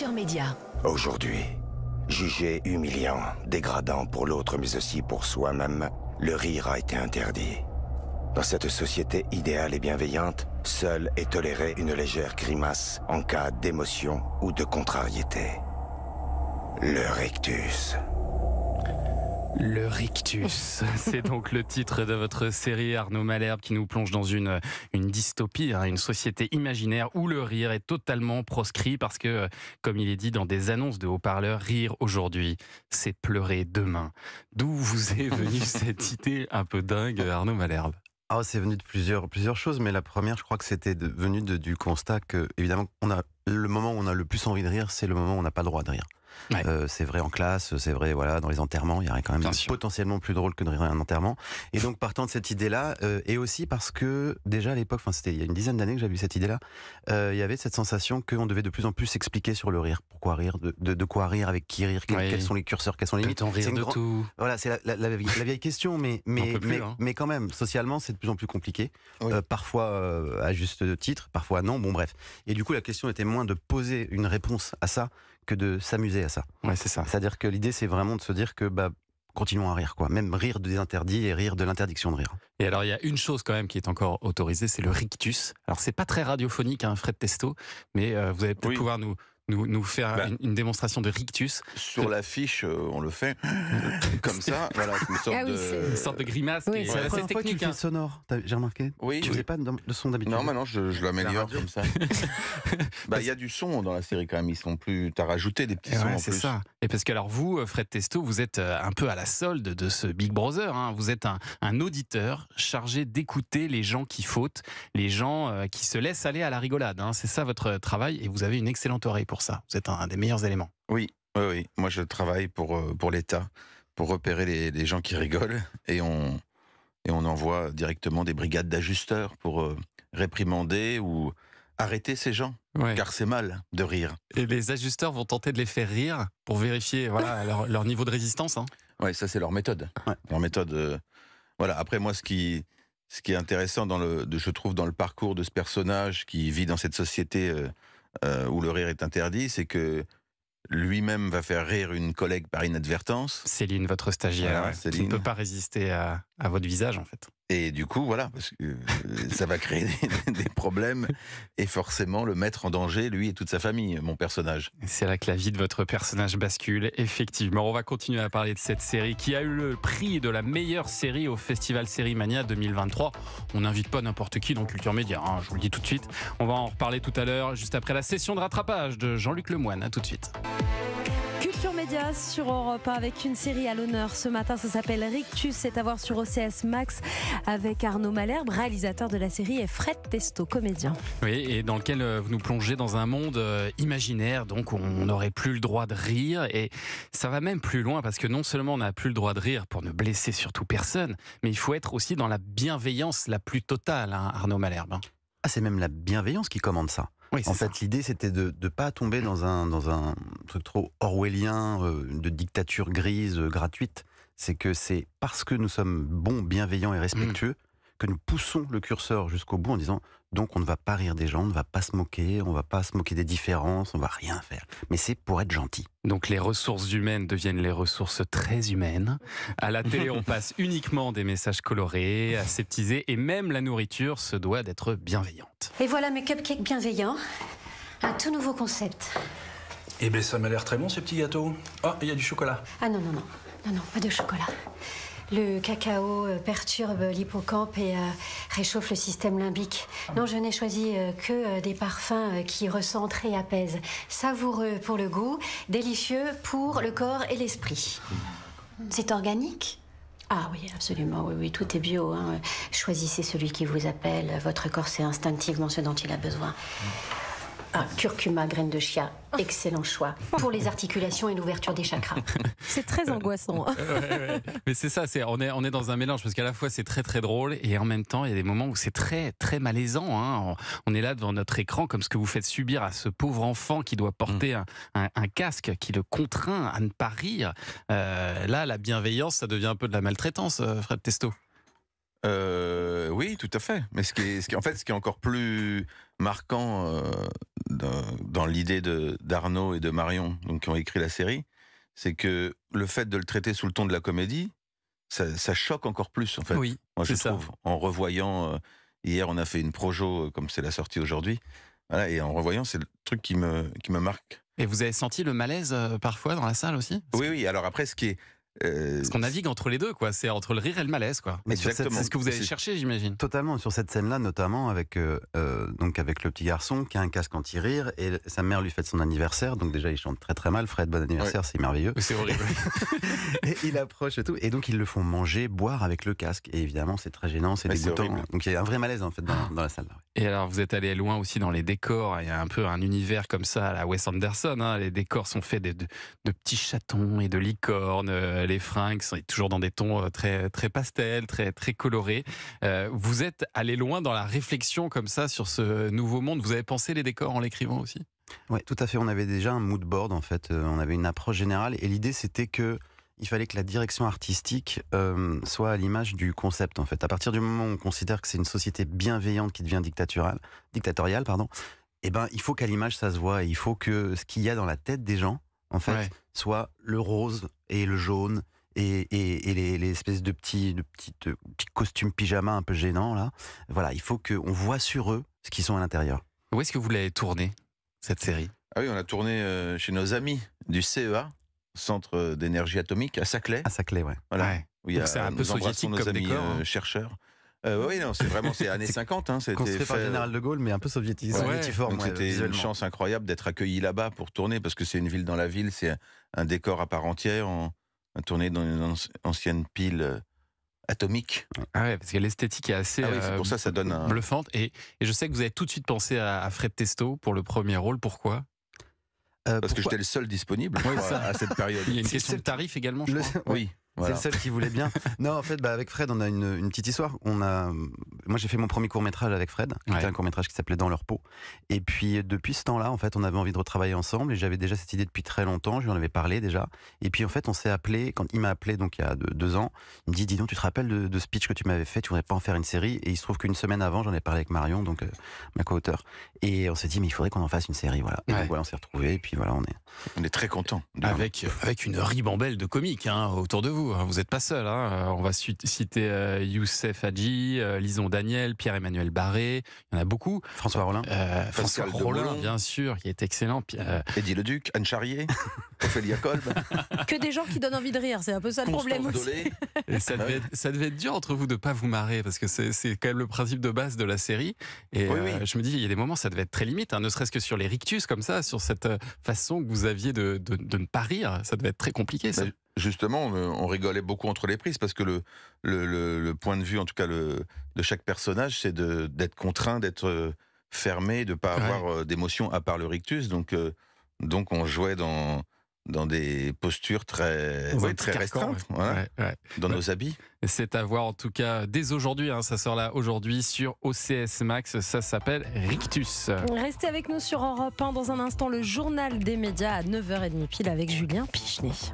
Culture Média. Aujourd'hui, jugé humiliant, dégradant pour l'autre mais aussi pour soi-même, le rire a été interdit. Dans cette société idéale et bienveillante, seule est tolérée une légère grimace en cas d'émotion ou de contrariété. Le rictus. Le rictus, c'est donc le titre de votre série Arnaud Malherbe qui nous plonge dans une dystopie, une société imaginaire où le rire est totalement proscrit parce que, comme il est dit dans des annonces de haut-parleurs, rire aujourd'hui, c'est pleurer demain. D'où vous est venue cette idée un peu dingue, Arnaud Malherbe? C'est venu de plusieurs choses, mais la première, je crois que c'était venu du constat que, évidemment, le moment où on a le plus envie de rire, c'est le moment où on n'a pas le droit de rire. Ouais. C'est vrai en classe, c'est vrai dans les enterrements, il y a quand même potentiellement plus drôle que de rire à un enterrement. Et donc partant de cette idée-là, et aussi parce que déjà à l'époque, c'était il y a une dizaine d'années que j'avais eu cette idée-là, il y avait cette sensation qu'on devait de plus en plus s'expliquer sur le rire. Pourquoi rire, de quoi rire, avec qui rire, quels sont les curseurs, quelles sont les limites. Peut-on rire de tout? Voilà, c'est la vieille question, mais quand même, socialement, c'est de plus en plus compliqué. Oui. Parfois à juste titre, parfois non, bon bref. Et du coup, la question était moins de poser une réponse à ça que de s'amuser à ça. Ouais, c'est ça. C'est-à-dire que l'idée, c'est vraiment de se dire que continuons à rire, quoi. Même rire des interdits et rire de l'interdiction de rire. Et alors, il y a une chose quand même qui est encore autorisée, c'est le rictus. Alors, c'est pas très radiophonique, Fred Testo, mais vous allez peut-être pouvoir nous faire une démonstration de rictus. Sur l'affiche, on le fait comme ça. Voilà, une sorte de grimace. Oui, c'est assez technique. Tu le fais sonore, j'ai remarqué. Oui, tu faisais pas le son d'habitude. Non, maintenant je l'améliore comme ça. Il y a du son dans la série quand même. Ils sont plus. T'as rajouté des petits sons en plus. C'est ça. Et parce que alors vous, Fred Testo, vous êtes un peu à la solde de ce Big Brother. Vous êtes un auditeur chargé d'écouter les gens qui fautent, les gens qui se laissent aller à la rigolade. C'est ça votre travail, et vous avez une excellente oreille pour ça. Vous êtes un des meilleurs éléments. Oui. Moi, je travaille pour l'État, pour repérer les gens qui rigolent, et on envoie directement des brigades d'ajusteurs pour réprimander ou arrêter ces gens, car c'est mal de rire. Et les ajusteurs vont tenter de les faire rire pour vérifier leur niveau de résistance. Oui, ça c'est leur méthode. Ouais. Leur méthode. Voilà. Après, moi, ce qui est intéressant je trouve dans le parcours de ce personnage qui vit dans cette société où le rire est interdit, c'est que lui-même va faire rire une collègue par inadvertance. Céline, votre stagiaire, qui ne peut pas résister à votre visage, en fait. Et du coup, voilà, parce que ça va créer des problèmes et forcément le mettre en danger, lui et toute sa famille, mon personnage. C'est là que la vie de votre personnage bascule, effectivement. On va continuer à parler de cette série qui a eu le prix de la meilleure série au Festival Série Mania 2023. On n'invite pas n'importe qui dans Culture Média, je vous le dis tout de suite. On va en reparler tout à l'heure, juste après la session de rattrapage de Jean-Luc Lemoyne. À tout de suite. Culture Média sur Europe 1 avec une série à l'honneur ce matin, ça s'appelle Rictus, c'est à voir sur OCS Max avec Arnaud Malherbe, réalisateur de la série, et Fred Testo, comédien. Oui, et dans lequel vous nous plongez dans un monde imaginaire, donc on n'aurait plus le droit de rire, et ça va même plus loin parce que non seulement on n'a plus le droit de rire pour ne blesser surtout personne, mais il faut être aussi dans la bienveillance la plus totale, Arnaud Malherbe. C'est même la bienveillance qui commande ça. Oui, en fait, l'idée, c'était de ne pas tomber dans un truc trop orwellien, de dictature grise, gratuite. C'est que c'est parce que nous sommes bons, bienveillants et respectueux que nous poussons le curseur jusqu'au bout en disant donc on ne va pas rire des gens, on ne va pas se moquer, on ne va pas se moquer des différences, on ne va rien faire. Mais c'est pour être gentil. Donc les ressources humaines deviennent les ressources très humaines. À la télé, on passe uniquement des messages colorés, aseptisés, et même la nourriture se doit d'être bienveillante. Et voilà mes cupcakes bienveillants. Un tout nouveau concept. Eh bien, ça m'a l'air très bon, ces petits gâteaux. Oh, il y a du chocolat. Ah non, pas de chocolat. Le cacao perturbe l'hippocampe et réchauffe le système limbique. Non, je n'ai choisi que des parfums qui recentrent et apaisent. Savoureux pour le goût, délicieux pour le corps et l'esprit. C'est organique ? Ah oui, absolument, oui, tout est bio. Choisissez celui qui vous appelle. Votre corps sait instinctivement ce dont il a besoin. Curcuma, graines de chia, excellent choix pour les articulations et l'ouverture des chakras. C'est très angoissant. Ouais. Mais c'est ça, on est dans un mélange parce qu'à la fois c'est très très drôle et en même temps il y a des moments où c'est très très malaisant. On est là devant notre écran comme ce que vous faites subir à ce pauvre enfant qui doit porter un casque qui le contraint à ne pas rire. Là, la bienveillance, ça devient un peu de la maltraitance, Fred Testo. Oui, tout à fait. Mais ce qui est encore plus marquant dans l'idée d'Arnaud et de Marion, donc qui ont écrit la série, c'est que le fait de le traiter sous le ton de la comédie, ça choque encore plus, en fait. Oui, Moi, je c'est ça. trouve, en revoyant, hier, on a fait une projo, comme c'est la sortie aujourd'hui, voilà, et en revoyant, c'est le truc qui me marque. Et vous avez senti le malaise parfois dans la salle aussi? Oui, oui, alors après, ce qui est... Parce qu'on navigue entre les deux, quoi. C'est entre le rire et le malaise, quoi. Mais sur cette- Exactement. C'est ce que vous avez C'est- cherché, j'imagine. Totalement, sur cette scène-là, notamment donc avec le petit garçon qui a un casque anti-rire et sa mère lui fête son anniversaire. Donc déjà, il chante très très mal. Fred, bon anniversaire, c'est merveilleux. C'est horrible. Et il approche et tout. Et donc, ils le font manger, boire avec le casque. Et évidemment, c'est très gênant, c'est Ouais, c'est dégoûtant. horrible. Donc, il y a un vrai malaise en fait dans la salle. Là, ouais. Et alors, vous êtes allé loin aussi dans les décors. Il y a un peu un univers comme ça à la Wes Anderson. Hein. Les décors sont faits de petits chatons et de licornes. Les fringues sont toujours dans des tons très, très pastels, très, très colorés. Vous êtes allé loin dans la réflexion comme ça sur ce nouveau monde. Vous avez pensé les décors en l'écrivant aussi? Ouais, tout à fait. On avait déjà un mood board en fait. On avait une approche générale. Et l'idée, c'était que il fallait que la direction artistique soit à l'image du concept en fait. À partir du moment où on considère que c'est une société bienveillante qui devient dictatoriale, pardon, eh ben il faut qu'à l'image ça se voit. Et il faut que ce qu'il y a dans la tête des gens en fait Ouais. soit le rose et le jaune et les espèces de petits costumes pyjama un peu gênants là. Voilà, il faut qu'on voit sur eux ce qu'ils sont à l'intérieur. Où est-ce que vous l'avez tourné, cette série? Ah oui, on a tourné chez nos amis du CEA, Centre d'énergie atomique, à Saclay. À Saclay, ouais. Voilà. Ouais. Où il y a, Donc c'est un peu nous embrassons soviétique nos comme amis décor, hein. chercheurs. Oui, non, c'est années 50. Hein, c'était Construit par le fait, général de Gaulle, mais un peu soviétique, Ouais. soviétiforme. donc ouais, c'était une visuellement. chance incroyable d'être accueilli là-bas pour tourner, parce que c'est une ville dans la ville, c'est un décor à part entière. On a tourné dans une ancienne pile atomique. Ah ouais, parce que l'esthétique est assez Ah oui, c'est pour ça que ça donne un... bluffante. Et je sais que vous avez tout de suite pensé à Fred Testo pour le premier rôle. Pourquoi? Parce que Pourquoi j'étais le seul disponible Oui, ça. à cette période. Il y a une C'est- question de tarif également, je Le- crois. ouais. Oui, voilà. C'est le seul qui voulait bien. Non, en fait, avec Fred, on a une petite histoire. Moi, j'ai fait mon premier court-métrage avec Fred, qui Ouais. était un court-métrage qui s'appelait Dans leur peau. Et puis, depuis ce temps-là, en fait, on avait envie de retravailler ensemble et j'avais déjà cette idée depuis très longtemps. Je lui en avais parlé déjà. Et puis, en fait, on s'est appelé, quand il m'a appelé, donc il y a 2 ans, il me dit, dis donc, tu te rappelles de ce pitch que tu m'avais fait, tu voudrais pas en faire une série? Et il se trouve qu'une semaine avant, j'en ai parlé avec Marion, donc ma co-auteure. Et on s'est dit, mais il faudrait qu'on en fasse une série, voilà. Et Ouais. donc, voilà, on s'est retrouvés, et puis voilà, On est très contents. Avec une ribambelle de comiques hein, autour de vous. Vous n'êtes pas seul. Hein. On va citer Youssef Hadji, Lison Daniel, Pierre-Emmanuel Barré. Il y en a beaucoup. François Rollin. François de Rollin, Boulon. bien sûr, qui est excellent. Eddie Leduc, Anne Charrier, Ophélia Kolb, Que des gens qui donnent envie de rire, c'est un peu ça le problème Constance aussi. Dolé. Et ça devait être dur entre vous de ne pas vous marrer, parce que c'est quand même le principe de base de la série. Et Oui, oui. je me dis, il y a des moments, ça devait être très limite, hein, ne serait-ce que sur les rictus, comme ça, sur cette façon que vous aviez de ne pas rire. Ça devait être très compliqué, ça. Bah, justement, on rigolait beaucoup entre les prises parce que le point de vue, en tout cas de chaque personnage, c'est d'être contraint, d'être fermé, de ne pas Ouais. avoir d'émotion à part le rictus. Donc on jouait dans des postures très, Dans un ouais, petit très carcan, restreintes, ouais. voilà, Ouais, ouais. dans Ouais. nos habits. C'est à voir en tout cas dès aujourd'hui, hein, ça sort là aujourd'hui sur OCS Max, ça s'appelle Rictus. Restez avec nous sur Europe 1 dans un instant, le journal des médias à 9h30 pile avec Julien Pichenet.